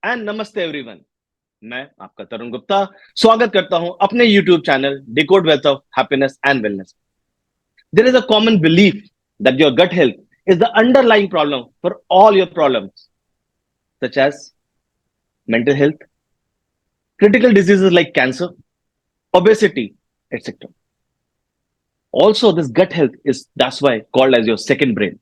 And नमस्ते everyone. मैं आपका तरुण गुप्ता स्वागत करता हूं अपने YouTube channel decode wealth of happiness and wellness. There is a common belief that your gut health is the underlying problem for all your problems such as mental health, critical diseases like cancer, obesity, etc. Also, this gut health is that's why called as your second brain.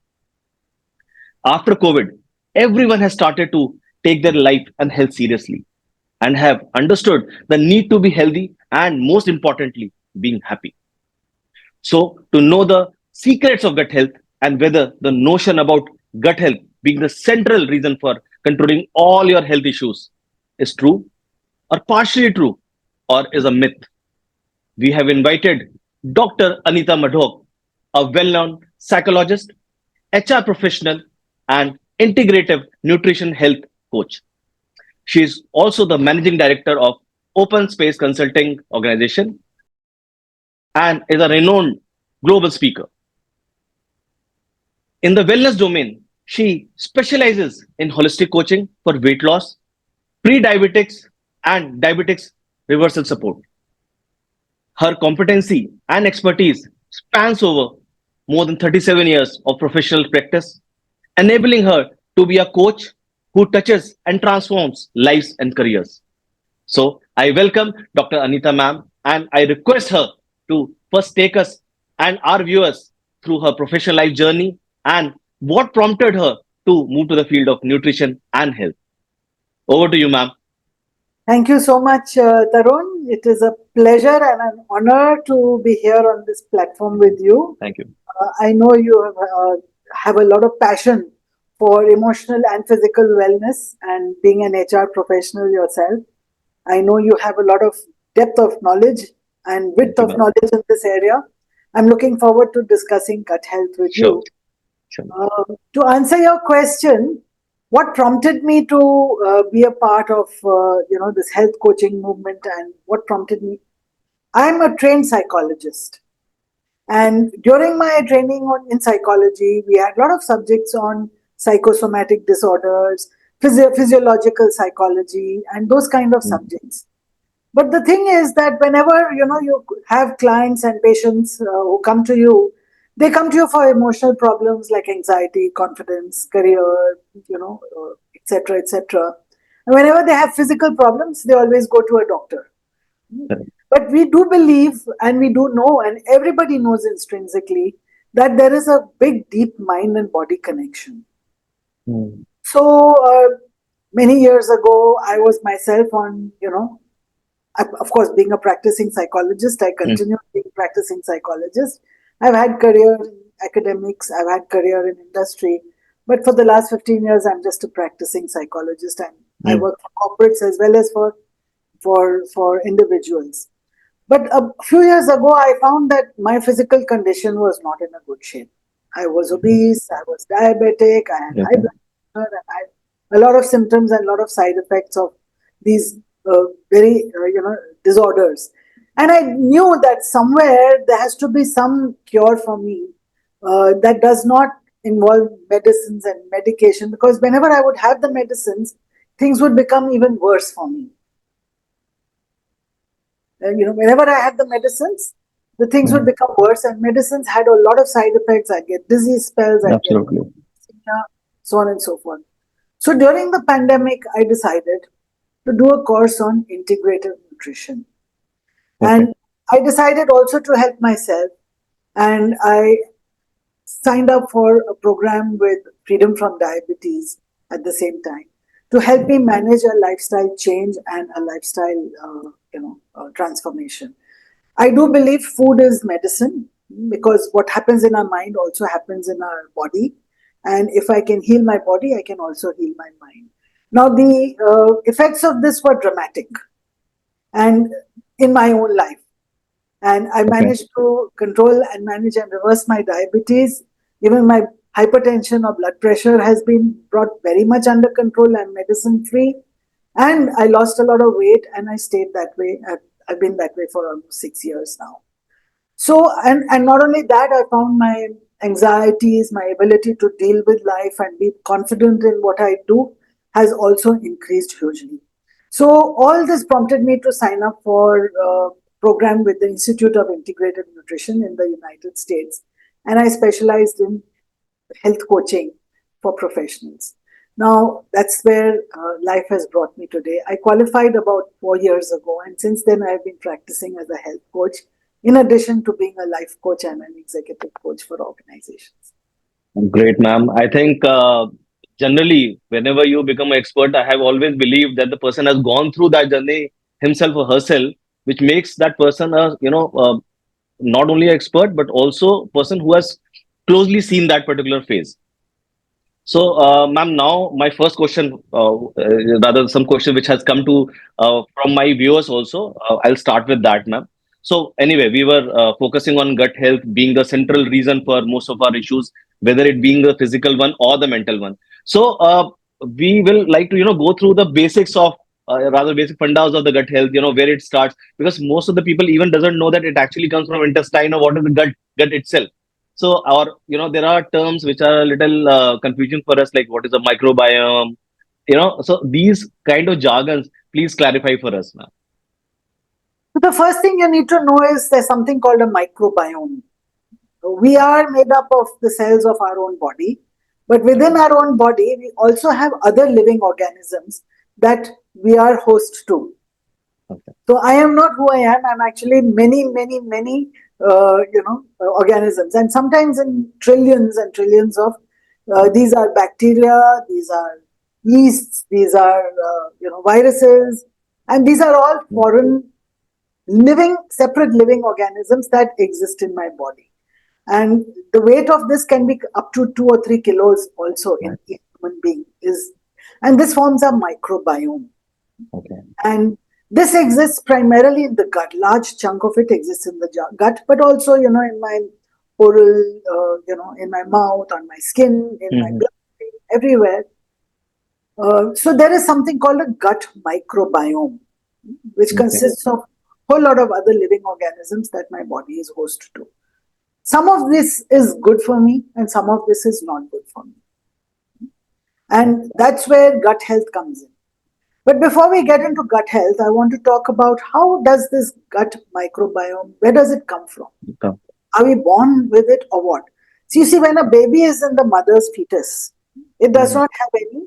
After COVID, everyone has started to take their life and health seriously and have understood the need to be healthy and, most importantly, being happy. So, to know the secrets of gut health and whether the notion about gut health being the central reason for controlling all your health issues is true or partially true or is a myth, we have invited Dr. Aneeta Madhok, a well known psychologist, HR professional, and integrative nutrition health coach. She is also the managing director of Open Space Consulting Organization and is a renowned global speaker. In the wellness domain, she specializes in holistic coaching for weight loss, pre-diabetics, and diabetics reversal support. Her competency and expertise spans over more than 37 years of professional practice, enabling her to be a coach who touches and transforms lives and careers. So I welcome Dr. Aneeta ma'am and I request her to first take us and our viewers through her professional life journey and what prompted her to move to the field of nutrition and health. Over to you, ma'am. Thank you so much, Tarun. It is a pleasure and an honor to be here on this platform with you. Thank you. I know you have a lot of passion for emotional and physical wellness, and being an HR professional yourself, I know you have a lot of depth of knowledge and width of knowledge in this area. I'm looking forward to discussing gut health with you. Sure. To answer your question, what prompted me to be a part of this health coaching movement, and what prompted me? I'm a trained psychologist, and during my training in psychology, we had a lot of subjects on psychosomatic disorders, physiological psychology, and those kind of subjects. But the thing is that whenever you have clients and patients who come to you, they come to you for emotional problems like anxiety, confidence, career, etc., etc. And whenever they have physical problems, they always go to a doctor. But we do believe, and we do know, and everybody knows intrinsically, that there is a big, deep mind and body connection. So many years ago, I was myself on, of course, being a practicing psychologist, I continue being practicing psychologist. I've had career in academics, I've had career in industry, but for the last 15 years, I'm just a practicing psychologist, and I work for corporates as well as for individuals. But a few years ago, I found that my physical condition was not in a good shape. I was obese, I was diabetic, I had high blood pressure, and I had a lot of symptoms and a lot of side effects of these very disorders. And I knew that somewhere there has to be some cure for me that does not involve medicines and medication, because whenever I would have the medicines, things would become even worse for me. Whenever I had the medicines, the things would become worse, and medicines had a lot of side effects. I get dizzy spells, I get so on and so forth. So during the pandemic, I decided to do a course on integrative nutrition. And I decided also to help myself, and I signed up for a program with Freedom from Diabetes at the same time to help me manage a lifestyle change and a lifestyle transformation. I do believe food is medicine, because what happens in our mind also happens in our body. And if I can heal my body, I can also heal my mind. Now, the effects of this were dramatic, and in my own life. And I managed to control and manage and reverse my diabetes. Even my hypertension or blood pressure has been brought very much under control. I'm medicine free. And I lost a lot of weight, and I stayed that way. I've been that way for almost 6 years now. So, and not only that, I found my anxieties, my ability to deal with life and be confident in what I do has also increased hugely. So all this prompted me to sign up for a program with the Institute of Integrative Nutrition in the United States. And I specialized in health coaching for professionals. Now, that's where life has brought me today. I qualified about 4 years ago, and since then, I've been practicing as a health coach, in addition to being a life coach and an executive coach for organizations. Great, ma'am. I think generally, whenever you become an expert, I have always believed that the person has gone through that journey himself or herself, which makes that person a not only an expert but also person who has closely seen that particular phase. So, ma'am, now my first question, rather some question which has come to from my viewers also. I'll start with that, ma'am. So, anyway, we were focusing on gut health being the central reason for most of our issues, whether it being the physical one or the mental one. So, we will like to go through the basics of rather basic fundas of the gut health. Where it starts, because most of the people even doesn't know that it actually comes from intestine or what is the gut itself. So, there are terms which are a little confusing for us, like what is a microbiome, So these kind of jargons, please clarify for us, ma'am. So the first thing you need to know is there's something called a microbiome. We are made up of the cells of our own body, but within our own body, we also have other living organisms that we are host to. Okay. So I am not who I am. I'm actually many, many, many, organisms, and sometimes in trillions and trillions of. These are bacteria, these are yeasts, these are viruses, and these are all foreign separate living organisms that exist in my body. And the weight of this can be up to 2 or 3 kilos also in each human being and this forms a microbiome. Okay. And this exists primarily in the gut. Large chunk of it exists in the gut, but also, in my oral, in my mouth, on my skin, in my blood, everywhere. So there is something called a gut microbiome, which consists of a whole lot of other living organisms that my body is host to. Some of this is good for me and some of this is not good for me. And that's where gut health comes in. But before we get into gut health, I want to talk about how does this gut microbiome, where does it come from? Okay. Are we born with it or what? So you see, when a baby is in the mother's fetus, it does not have any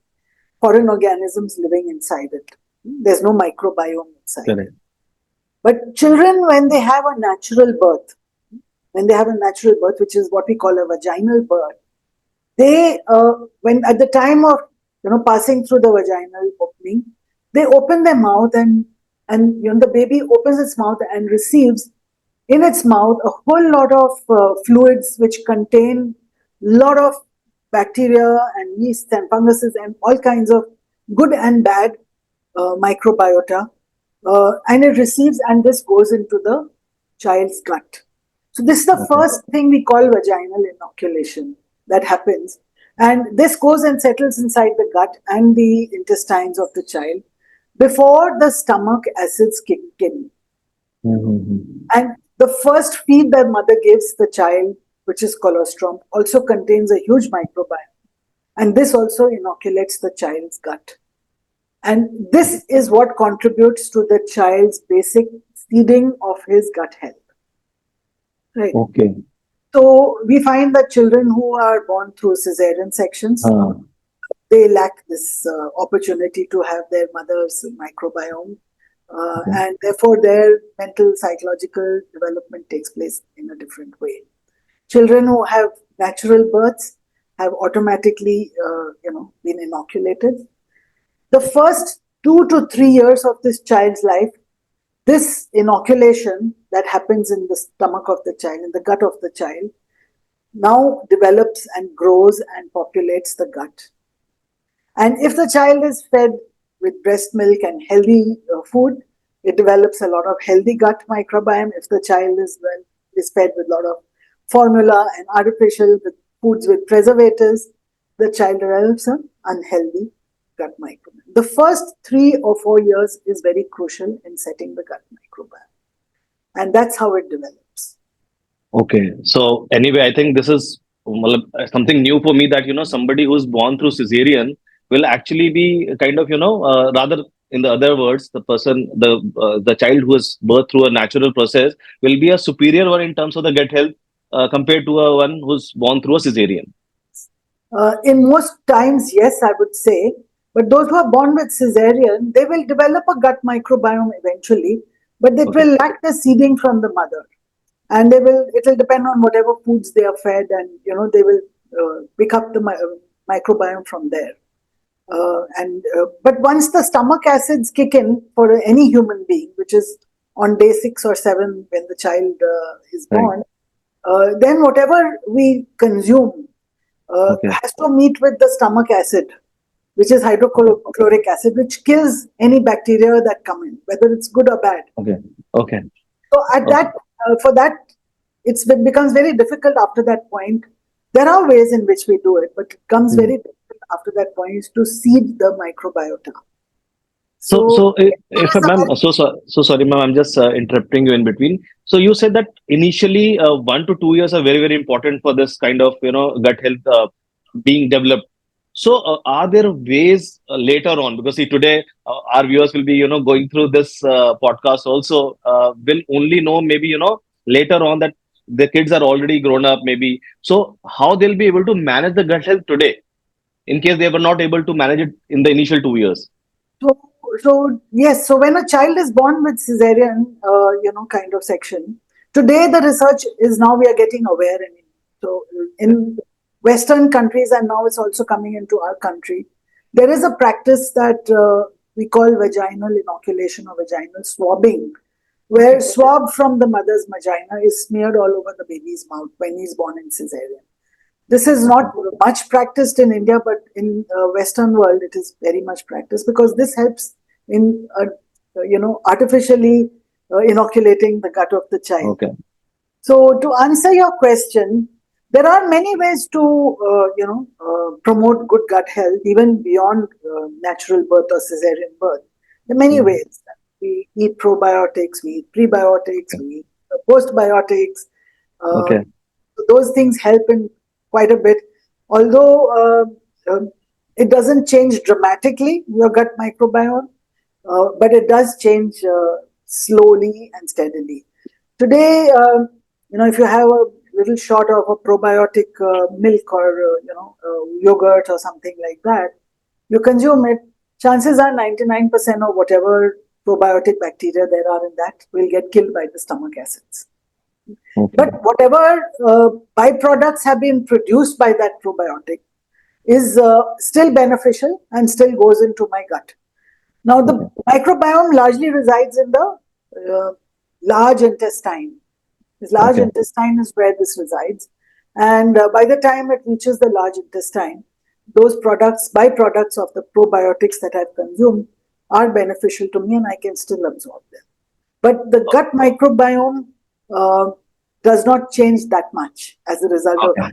foreign organisms living inside it. There's no microbiome inside. Correct. But children, when they have a natural birth, which is what we call a vaginal birth, they, when at the time of passing through the vaginal opening, they open their mouth and the baby opens its mouth and receives in its mouth a whole lot of fluids which contain a lot of bacteria and yeasts and funguses and all kinds of good and bad microbiota, and it receives, and this goes into the child's gut. So this is the first thing we call vaginal inoculation that happens. And this goes and settles inside the gut and the intestines of the child before the stomach acids kick in. And the first feed that mother gives the child, which is colostrum, also contains a huge microbiome. And this also inoculates the child's gut. And this is what contributes to the child's basic seeding of his gut health. Right. Okay. So we find that children who are born through cesarean sections, they lack this opportunity to have their mother's microbiome. And therefore their mental, psychological development takes place in a different way. Children who have natural births have automatically, been inoculated. The first 2 to 3 years of this child's life, this inoculation that happens in the stomach of the child, in the gut of the child, now develops and grows and populates the gut. And if the child is fed with breast milk and healthy food, it develops a lot of healthy gut microbiome. If the child is fed with a lot of formula and artificial foods with preservatives, the child develops an unhealthy gut microbiome. The first 3 or 4 years is very crucial in setting the gut microbiome. And that's how it develops. Okay. So anyway, I think this is something new for me that, somebody who's born through cesarean will actually be kind of, rather, in the other words, the child who is birthed through a natural process will be a superior one in terms of the gut health, compared to a one who's born through a cesarean. In most times, yes, I would say. But those who are born with cesarean, they will develop a gut microbiome eventually, but it Okay. will lack the seeding from the mother. And it will depend on whatever foods they are fed, and they will pick up the microbiome from there. But once the stomach acids kick in for any human being, which is on day 6 or 7 when the child is Right. born, then whatever we consume Okay. has to meet with the stomach acid, which is Okay. hydrochloric acid, which kills any bacteria that come in, whether it's good or bad. Okay. Okay. So at Okay. that, for that, it becomes very difficult after that point. There are ways in which we do it, but it becomes Hmm. very difficult after that point is to seed the microbiota. So, So there if is a ma'am, very so sorry, ma'am, I'm just interrupting you in between. So you said that initially 1 to 2 years are very, very important for this kind of, gut health being developed. So are there ways later on? Because see, today our viewers will be, going through this podcast also, will only know maybe, later on that the kids are already grown up, maybe. So how they'll be able to manage the gut health today in case they were not able to manage it in the initial 2 years? so so yes. So when a child is born with cesarean, kind of section, today the research is now we are getting aware, and so in Western countries, and now it's also coming into our country. There is a practice that we call vaginal inoculation or vaginal swabbing, where Okay. swab from the mother's vagina is smeared all over the baby's mouth when he's born in cesarean. This is Okay. not much practiced in India, but in Western world, it is very much practiced because this helps in, artificially inoculating the gut of the child. Okay. So, to answer your question, there are many ways to, promote good gut health, even beyond natural birth or cesarean birth. There are many Mhm. ways. We eat probiotics, we eat prebiotics, Okay. we eat postbiotics. Uh, Okay. those things help in quite a bit, although it doesn't change dramatically your gut microbiome, but it does change slowly and steadily. Today, if you have a little shot of a probiotic milk or yogurt or something like that, you consume it. Chances are 99% of whatever probiotic bacteria there are in that will get killed by the stomach acids. Okay. But whatever byproducts have been produced by that probiotic is still beneficial and still goes into my gut. Now, Okay. the microbiome largely resides in the large intestine. This large Okay. intestine is where this resides. And by the time it reaches the large intestine, those byproducts of the probiotics that I've consumed, are beneficial to me and I can still absorb them. But the gut microbiome uh, does not change that much as a result of Okay.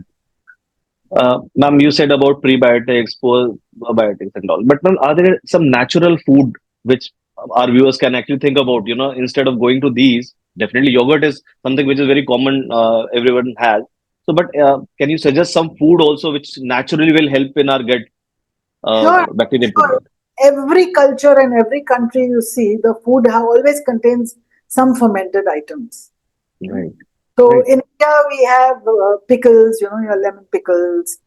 Ma'am, you said about prebiotics, probiotics, and all. But ma'am, are there some natural food which our viewers can actually think about? Instead of going to these, definitely yogurt is something which is very common. Everyone has. So, but can you suggest some food also which naturally will help in our gut sure, bacteria sure. development? Every culture and every country you see, the food always contains some fermented items. Right. So Right. in India, we have pickles, your lemon pickles,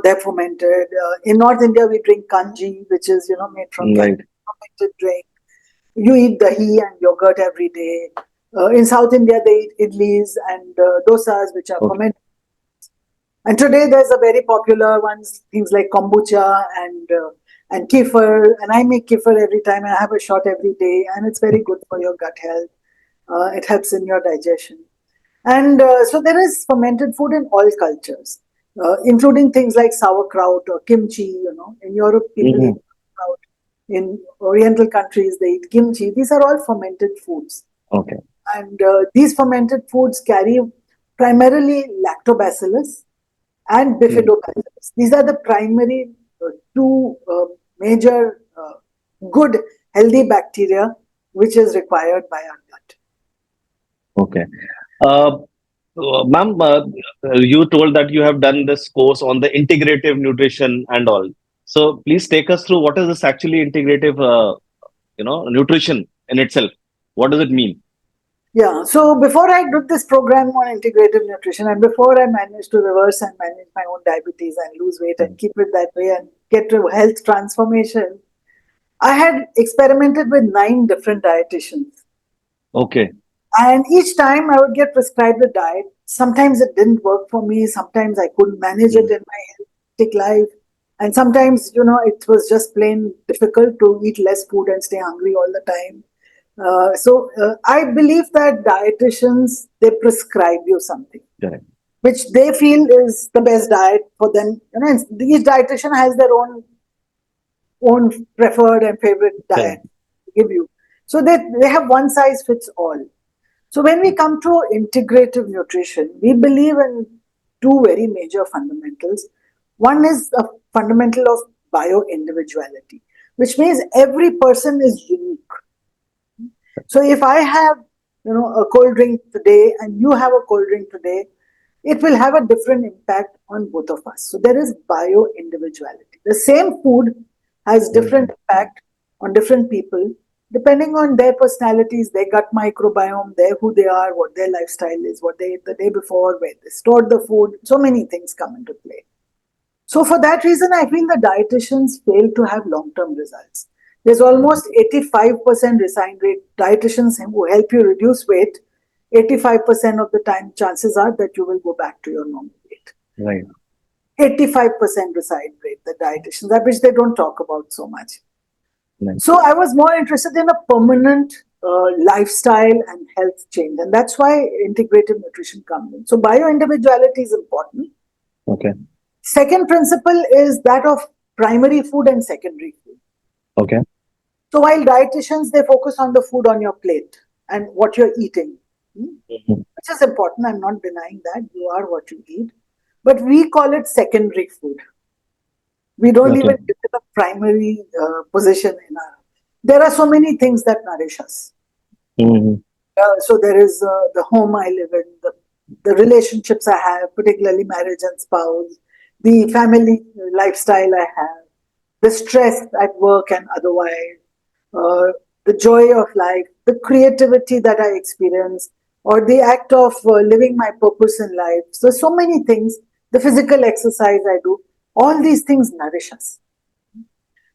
they're fermented. In North India, we drink kanji, which is, made from Right. fermented drink. You eat dahi and yogurt every day. In South India, they eat idlis and dosas, which are Okay. fermented. And today, there's a very popular ones, things like kombucha and kefir. And I make kefir every time. I have a shot every day, and it's very good for your gut health. It helps in your digestion. And so there is fermented food in all cultures, including things like sauerkraut or kimchi. In Europe, people eat Hmm. sauerkraut. In Oriental countries, they eat kimchi. These are all fermented foods. Okay. And these fermented foods carry primarily lactobacillus and Hmm. bifidobacillus. These are the primary two major good, healthy bacteria which is required by our gut. Okay. Uh, ma'am, you told that you have done this course on the integrative nutrition and all. So please take us through what is this actually integrative, nutrition in itself. What does it mean? Yeah. So before I did this program on integrative nutrition, and before I managed to reverse and manage my own diabetes and lose weight and keep it that way and get to health transformation, I had experimented with 9 different dietitians. Okay. And each time I would get prescribed a diet. Sometimes it didn't work for me. Sometimes I couldn't manage it Mm. in my hectic life. And sometimes, it was just plain difficult to eat less food and stay hungry all the time. So I believe that dietitians, they prescribe you something Correct. which they feel is the best diet for them. And each dietitian has their own preferred and favorite diet Correct. to give you. So they have one size fits all. So when we come to integrative nutrition, we believe in two very major fundamentals. One is the fundamental of bio-individuality, which means every person is unique. So if I have, a cold drink today and you have a cold drink today, it will have a different impact on both of us. So there is bio-individuality. The same food has different Mm. impact on different people depending on their personalities, their gut microbiome, their who they are, what their lifestyle is, what they ate the day before, where they stored the food. So many things come into play. So for that reason, I feel the dietitians fail to have long-term results. There's almost 85% resign rate. Dietitians who help you reduce weight, 85% of the time, chances are that you will go back to your normal weight. Right. 85% resign rate, the dietitians, that which they don't talk about so much. Right. So I was more interested in a permanent lifestyle and health change. And that's why integrative nutrition comes in. So bio-individuality is important. Okay. Second principle is that of primary food and secondary food. Okay. So while dietitians, they focus on the food on your plate and what you're eating, Mhm. which is important. I'm not denying that. You are what you eat. But we call it secondary food. We don't Okay. even give it a primary position in our. There are so many things that nourish us. Mhm. So there is the home I live in, the relationships I have, particularly marriage and spouse, the family lifestyle I have, the stress at work and otherwise, the joy of life, the creativity that I experience, or the act of living my purpose in life. So many things, the physical exercise I do, all these things nourish us.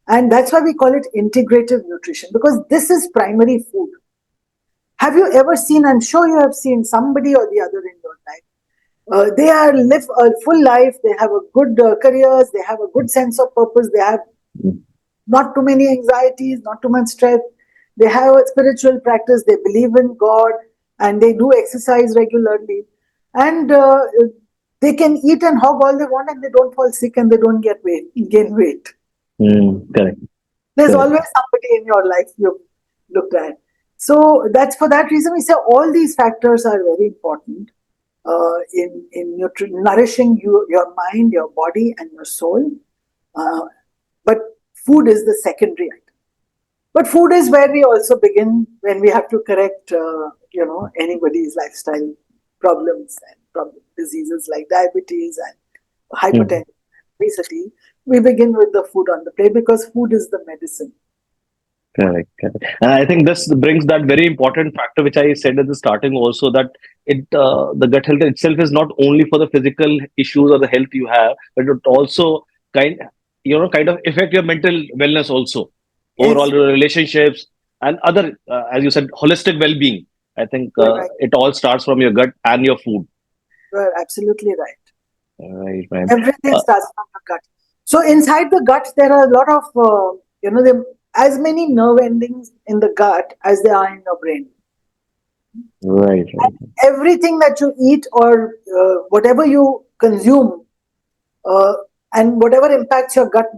And that's why we call it integrative nutrition, because this is primary food. Have you ever seen, I'm sure you have seen somebody or the other in your life, they are live a full life, they have a good careers, they have a good sense of purpose, they have Mm. not too many anxieties, not too much stress, they have a spiritual practice, they believe in God, and they do exercise regularly. And they can eat and hog all they want and they don't fall sick and they don't gain weight. Correct. There's Correct. always somebody in your life you've looked at. So that's for that reason we say all these factors are very important in nourishing your mind, your body, and your soul. Uh, but food is the secondary item. But food is where we also begin when we have to correct, anybody's lifestyle problems and diseases like diabetes and Mm. hypertension, obesity. We begin with the food on the plate because food is the medicine. Correct, correct. And I think this brings that very important factor, which I said at the starting also, that the gut health itself is not only for the physical issues or the health you have, but it also kind of affect your mental wellness also, overall Yes, your relationships and other, as you said, holistic well-being. I think you're right. it all starts from your gut and your food. You're absolutely right. Right, right. Everything Uh, starts from the gut. So inside the gut, there are a lot of, as many nerve endings in the gut as there are in your brain. right, right. Everything that you eat or whatever you consume uh, and whatever impacts your gut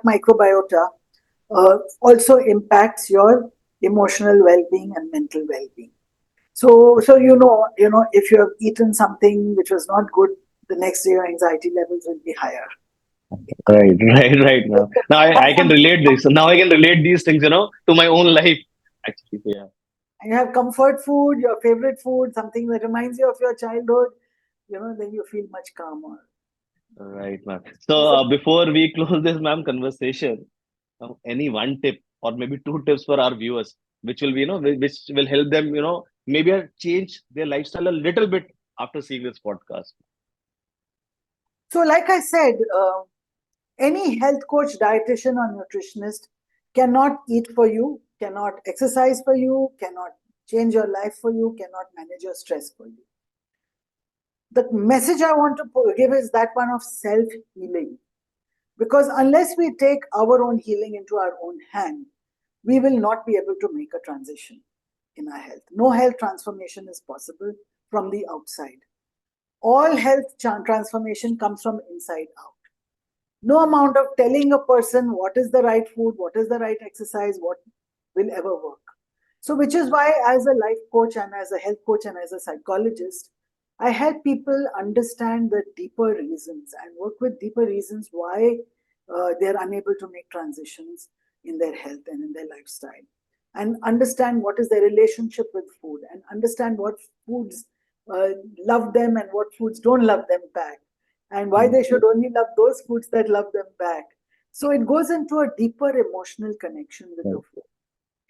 microbiota also impacts your emotional well-being and mental well-being. So if you have eaten something which was not good, the next day your anxiety levels will be higher. Right, right, right. Now Have I can something, relate this. Now I can relate these things, to my own life. Actually, so yeah. you have comfort food, your favorite food, something that reminds you of your childhood, then you feel much calmer. Right, ma'am. So before we close this, ma'am, conversation, any one tip or maybe two tips for our viewers, which will be, which will help them, maybe change their lifestyle a little bit after seeing this podcast. So, like I said, any health coach, dietitian, or nutritionist cannot eat for you, cannot exercise for you, cannot change your life for you, cannot manage your stress for you. The message I want to give is that one of self healing. Because unless we take our own healing into our own hand, we will not be able to make a transition in our health. No health transformation is possible from the outside. All health transformation comes from inside out. No amount of telling a person what is the right food, what is the right exercise, what will ever work. So, which is why, as a life coach and as a health coach and as a psychologist, I help people understand the deeper reasons and work with deeper reasons why they're unable to make transitions in their health and in their lifestyle. And understand what is their relationship with food, and understand what foods love them and what foods don't love them back, and why they should only love those foods that love them back. So it goes into a deeper emotional connection with the food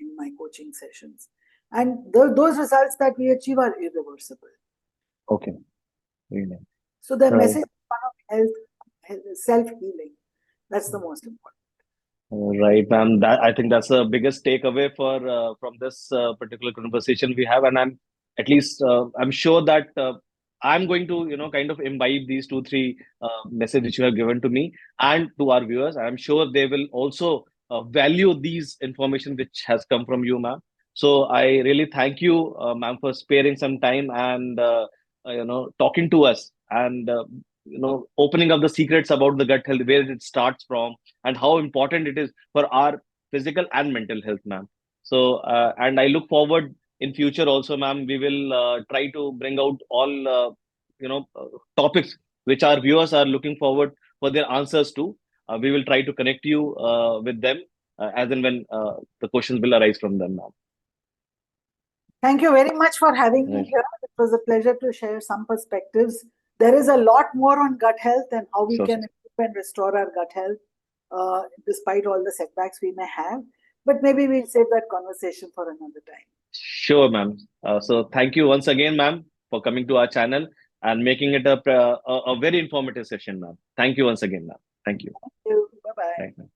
in my coaching sessions. And those results that we achieve are irreversible. Okay. Really. So the message of health, self-healing, that's the most important. Right, ma'am. That I think that's the biggest takeaway for from this particular conversation we have, and I'm at least I'm sure that I'm going to kind of imbibe these two three messages which you have given to me and to our viewers. I'm sure they will also value these information which has come from you, ma'am. So I really thank you, ma'am, for sparing some time and talking to us and opening up the secrets about the gut health, where it starts from and how important it is for our physical and mental health, ma'am. So, and I look forward in future also, ma'am. We will try to bring out all topics which our viewers are looking forward for their answers to. We will try to connect you with them as and when the questions will arise from them, ma'am. Thank you very much for having me Right. here. It was a pleasure to share some perspectives. There is a lot more on gut health and how we Sure, can sure. improve and restore our gut health despite all the setbacks we may have. But maybe we'll save that conversation for another time. Sure, ma'am. So thank you once again, ma'am, for coming to our channel and making it a very informative session, ma'am. Thank you once again, ma'am. Thank you. Thank you. Bye bye. Right, ma'am.